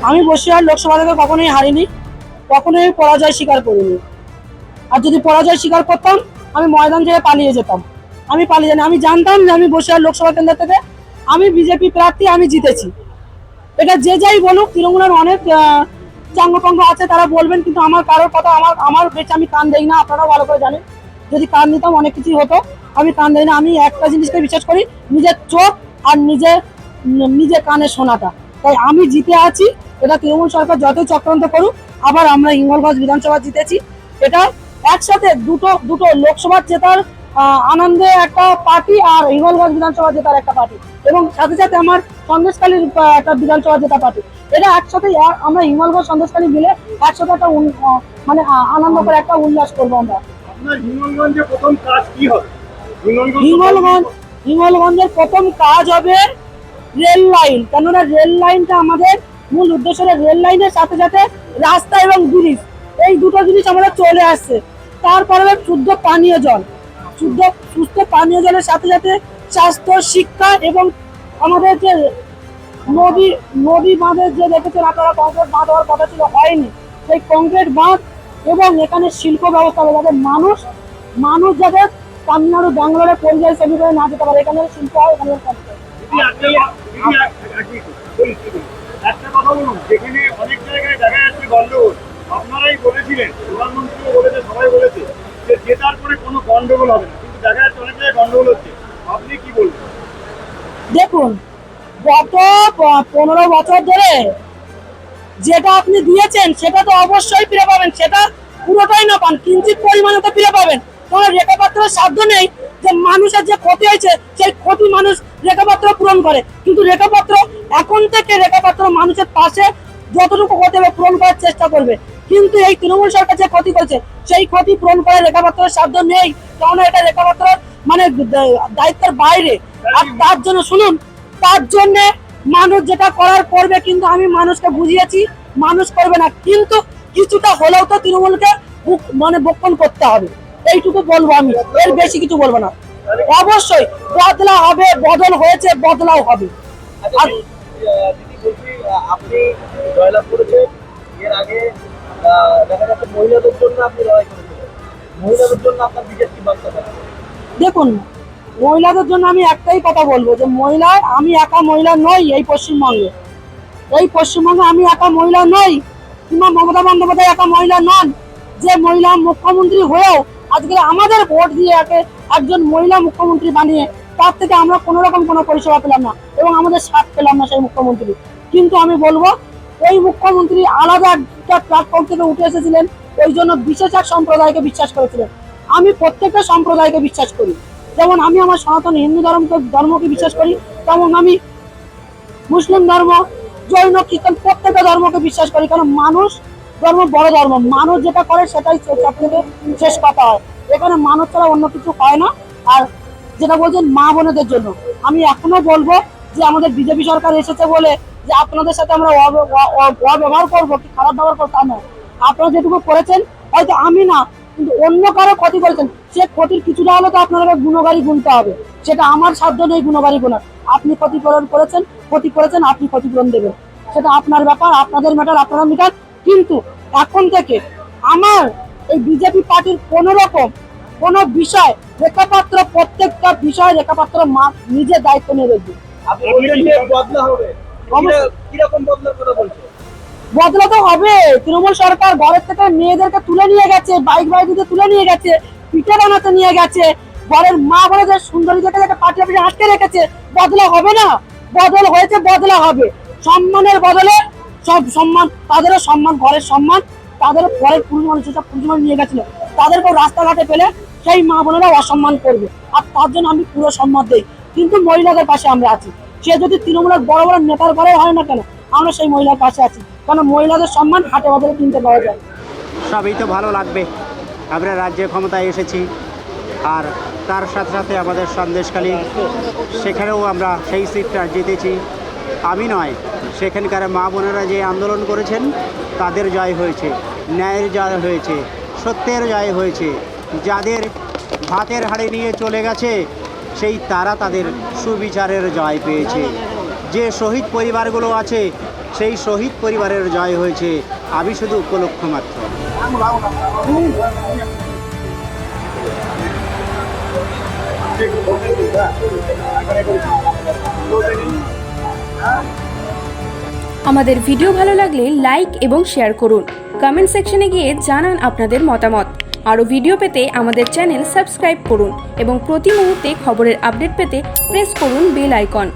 আমি বসিরহাট লোকসভা থেকে কখনোই হারিনি, কখনোই পরাজয় স্বীকার করিনি। আর যদি পরাজয় স্বীকার করতাম আমি ময়দান থেকে পালিয়ে যেতাম। আমি পালিয়ে যাই, আমি জানতাম যে আমি বসিরহাট লোকসভা কেন্দ্র থেকে আমি বিজেপি প্রার্থী, আমি জিতেছি। এটা যে যাই বলুক, তৃণমূলের অনেক চাঙ্গপাঙ্গ আছে, তারা বলবেন, কিন্তু আমার কারোর কথা আমার বেঁচে আমি কান দেই না। আপনারাও ভালো করে জানেন, যদি কান দিতাম অনেক কিছুই হতো। আমি কান দেই না। আমি একটা জিনিসকে বিশ্বাস করি, নিজের চোখ আর নিজের কানে শোনাটা। তাই আমি জিতে আছি। এটা তৃণমূল সরকার যতই চক্রান্ত করুক, আবার আমরা হিঙ্গলগঞ্জ বিধানসভা জিতেছি। এটা একসাথে দুটো লোকসভা জেতার আনন্দে একটা পার্টি, আর হিঙ্গলগঞ্জ বিধানসভা জেতার একটা পার্টি, এবং সাথে সাথে আমার সন্দেশখালীর একটা বিধানসভা জেতা পার্টি। এটা একসাথে আমরা হিঙ্গলগঞ্জ সন্দেশখালী মিলে একসাথে একটা মানে আনন্দ করে একটা উল্লাস করবো আমরা। হিঙ্গলগঞ্জে প্রথম কাজ কি হবে? হিঙ্গলগঞ্জের প্রথম কাজ হবে রেল লাইন। কেননা রেল লাইনটা আমাদের মূল উদ্দেশ্য। রেল লাইনের সাথে সাথে রাস্তা এবং ব্রিজ, এই দুটো জিনিস আমাদের চলে আসছে। তারপরে শুদ্ধ পানীয় জল, সুস্থ পানীয় জলের সাথে সাথে স্বাস্থ্য, শিক্ষা, এবং আমাদের যে নদী বাঁধের যে দেখেছেন আপনারা, কংক্রিট বাঁধ হওয়ার কথা ছিল, হয়নি। সেই কংক্রিট বাঁধ, এবং এখানে শিল্প ব্যবস্থা হবে, যাতে মানুষ যাতে তামিলনাড়ু, ব্যাঙ্গালোরে পরিযায়ী শ্রমিক হয়ে না যেতে পারে, এখানে শিল্প হয়, এখানে একটা কথা বলুন, যেখানে অনেক জায়গায় দেখা যাচ্ছে গন্ডগোল, আপনারাই বলেছিলেন, প্রধানমন্ত্রীও বলেছে, সবাই বলেছে যে জেতার পরে কোনো গন্ডগোল হবে না, কিন্তু দেখা যাচ্ছে অনেক জায়গায় গন্ডগোল হচ্ছে। আপনি কি বলবেন? দেখুন, গত 15 বছর ধরে যেটা আপনি দিয়েছেন সেটা তো অবশ্যই ফিরে পাবেন। সেটা পুরোটাই না পান, কিঞ্চিত পরিমাণে তো ফিরে পাবেন। কারণ রেখাপাত্রের সাধ্য নেই যে মানুষের যে ক্ষতি হয়েছে সেই ক্ষতি মানুষ রেখাপাত্র পূরণ করে, কিন্তু রেখাপাত্র এখন থেকে মানুষের পাশে যতটুকু ক্ষতি হবে পূরণ করার চেষ্টা করবে। কিন্তু এই তৃণমূল সরকার যে ক্ষতি করেছে সেই ক্ষতি পূরণ করার রেখাপাত্রের সাধ্য নেই, কারণ এটা রেখাপাত্র মানে দায়িত্বের বাইরে। আর তার জন্য শুনুন, তার জন্য মানুষ যেটা করার করবে, কিন্তু আমি মানুষকে বুঝিয়েছি মানুষ করবে না, কিন্তু কিছুটা হলেও তো তৃণমূলকে বক্ষণ করতে হবে, এইটুকু বলবো। আমি এর বেশি কিছু বলবো না। অবশ্যই বদলা হবে, বদল হয়েছে, বদলাও হবে। আর আপনি জয়লাভ করেছেন, এর আগে দেখা যাচ্ছে মহিলাদের জন্য আপনি লড়াই করেছিলেন, মহিলাদের জন্য আপনার বিজেপি কি বার্তা থাকবে? দেখুন, মহিলাদের জন্য আমি একটাই কথা বলবো, যে আমি একা মহিলা নই এই পশ্চিমবঙ্গে। আমি একা মহিলা নই, কিংবা মমতা বন্দ্যোপাধ্যায় একা মহিলা নন। যে মহিলা মুখ্যমন্ত্রী হয়েও আজকে আমাদের ভোট দিয়ে একজন মহিলা মুখ্যমন্ত্রী বানিয়ে, তার থেকে আমরা কোনো রকম কোনো পরিষেবা পেলাম না, এবং আমাদের সাথ পেলাম না সেই মুখ্যমন্ত্রী। কিন্তু আমি বলবো, ওই মুখ্যমন্ত্রী আলাদা একটা প্ল্যাটফর্ম থেকে উঠে এসেছিলেন, ওই জন্য বিশেষ এক সম্প্রদায়কে বিশ্বাস করেছিলেন। আমি প্রত্যেকটা সম্প্রদায়কে বিশ্বাস করি। যেমন আমি আমার সনাতন হিন্দু ধর্মকে বিশ্বাস করি, তেমন আমি মুসলিম ধর্ম, জৈন, খ্রিস্টান প্রত্যেকটা ধর্মকে বিশ্বাস করি। কারণ মানুষ ধর্ম বড় ধর্ম, মানুষ যেটা করে সেটাই সব থেকে শেষ কথা হয়। এখানে মানুষ ছাড়া অন্য কিছু হয় না। আর যেটা বলছেন মা বোনেদের জন্য, আমি এখনো বলবো যে আমাদের বিজেপি সরকার এসেছে বলে যে আপনাদের সাথে আমরা অব্যবহার করবো কি খারাপ ব্যবহার করবো তা নয়। আপনারা যেটুকু করেছেন, হয়তো আমি না, কিন্তু অন্য কারো ক্ষতি করেছেন, সে ক্ষতির কিছুটা হলে তো আপনারা গুণগারি গুনতে হবে। সেটা আমার সাধ্য নেই গুণগারি গুণার। আপনি ক্ষতিপূরণ করেছেন, আপনি ক্ষতিপূরণ দেবেন, সেটা আপনার ব্যাপার, আপনাদের ম্যাটার, আপনারা মিটার। কিন্তু এখন থেকে আমার এই বিজেপি পার্টির কোনো বিষয় রেখাপাত্র, প্রত্যেকটা বিষয় রেখাপাত্র নিজের দায়িত্ব নিয়ে দেখবে। আপনি বলছেন যে বদলা হবে, কিরকম বদলার কথা বলছেন? বদলা তো হবে। তৃণমূল সরকার ঘরের থেকে মেয়েদেরকে তুলে নিয়ে গেছে, বাইক দিতে তুলে নিয়ে গেছে, পিঠে বানাতে নিয়ে গেছে, ঘরের মা বোনেদের সুন্দরী দেখে পার্টি অফিসে আটকে রেখেছে। বদলা হবে না? বদল হয়েছে, বদলা হবে। সম্মানের বদলে সব সম্মান, তাদেরও সম্মান, ঘরের সম্মান, তাদের ঘরের পুরুষ মানুষ যেসব পুরুষ মানুষ নিয়ে গেছিল তাদেরকেও রাস্তাঘাটে পেলে সেই মা বোনেরা অসম্মান করবে। আর তার জন্য আমি পুরো সম্মান দিই। কিন্তু মহিলাদের পাশে আমরা আছি। সে যদি তৃণমূলের বড় বড় নেতার ঘরে হয় না কেন, আমরা সেই মহিলার পাশে আছি। কারণ মহিলাদের সম্মান হাটে বাজারে কিনতে পাওয়া যায়। সবই তো ভালো লাগবে, আমরা রাজ্যে ক্ষমতায় এসেছি, আর তার সাথে সাথে আমাদের সন্দেশখালী, সেখানেও আমরা সেই সিটটা জিতেছি। আমি নয়, সেখানকার মা বোনেরা যে আন্দোলন করেছেন তাদের জয় হয়েছে, ন্যায়ের জয় হয়েছে, সত্যের জয় হয়েছে। যাদের ভাতের হাঁড়ি নিয়ে চলে গেছে তারা তাদের সুবিচারের জয় পেয়েছে। যে শহীদ পরিবারগুলো আছে সেই শহীদ পরিবারের জয় হয়েছে। আমি শুধু উপলক্ষ মাত্র। আমাদের ভিডিও ভালো লাগলে লাইক এবং শেয়ার করুন। কমেন্ট সেকশনে গিয়ে জানান আপনাদের মতামত। আরও ভিডিও পেতে আমাদের চ্যানেল সাবস্ক্রাইব করুন এবং প্রতি মুহূর্তে খবরের আপডেট পেতে প্রেস করুন বেল আইকন।